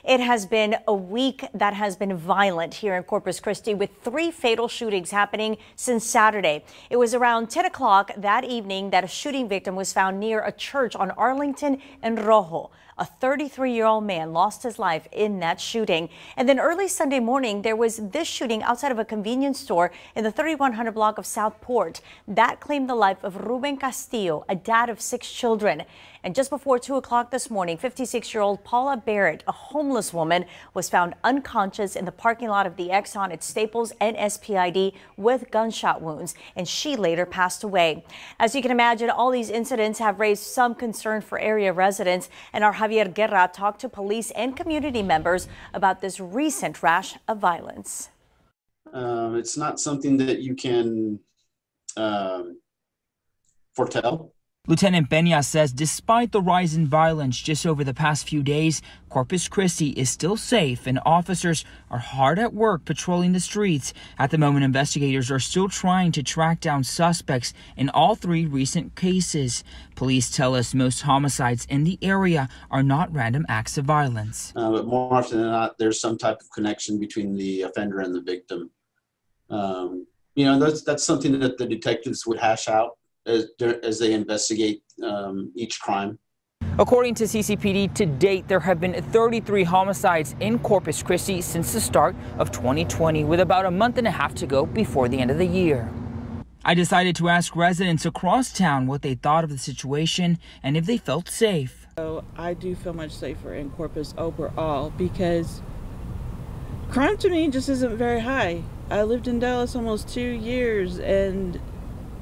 It has been a week that has been violent here in Corpus Christi, with 3 fatal shootings happening since Saturday. It was around 10 o'clock that evening that a shooting victim was found near a church on Arlington and Rojo. A 33-year-old man lost his life in that shooting. And then early Sunday morning, there was this shooting outside of a convenience store in the 3100 block of Southport. That claimed the life of Ruben Castillo, a dad of 6 children. And just before 2 o'clock this morning, 56-year-old Paula Barrett, a homeless woman, was found unconscious in the parking lot of the Exxon at Staples and SPID with gunshot wounds, and she later passed away. As you can imagine, all these incidents have raised some concern for area residents, and our Javier Guerra talked to police and community members about this recent rash of violence. It's not something that you can foretell. Lieutenant Peña says despite the rise in violence just over the past few days, Corpus Christi is still safe and officers are hard at work patrolling the streets. At the moment, investigators are still trying to track down suspects in all 3 recent cases. Police tell us most homicides in the area are not random acts of violence. But more often than not, there's some type of connection between the offender and the victim. That's something that the detectives would hash out as they investigate each crime. According to CCPD, to date, there have been 33 homicides in Corpus Christi since the start of 2020, with about a month and a half to go before the end of the year. I decided to ask residents across town what they thought of the situation and if they felt safe. So I do feel much safer in Corpus overall because crime to me just isn't very high. I lived in Dallas almost 2 years and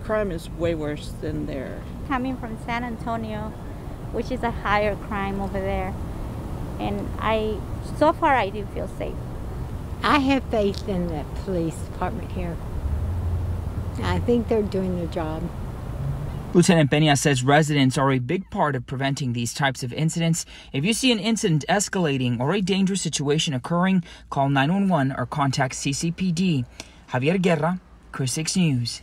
crime is way worse than there. Coming from San Antonio, which is a higher crime over there, and so far I do feel safe. I have faith in the police department here. I think they're doing their job. Lieutenant Peña says residents are a big part of preventing these types of incidents. If you see an incident escalating or a dangerous situation occurring, call 911 or contact CCPD. Javier Guerra, Chris 6 News.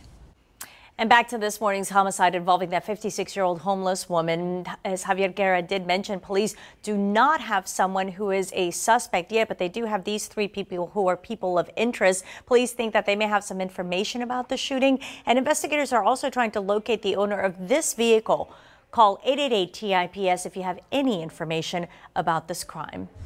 And back to this morning's homicide involving that 56-year-old homeless woman. As Javier Guerra did mention, police do not have someone who is a suspect yet, but they do have these 3 people who are people of interest. Police think that they may have some information about the shooting, and investigators are also trying to locate the owner of this vehicle. Call 888-TIPS if you have any information about this crime.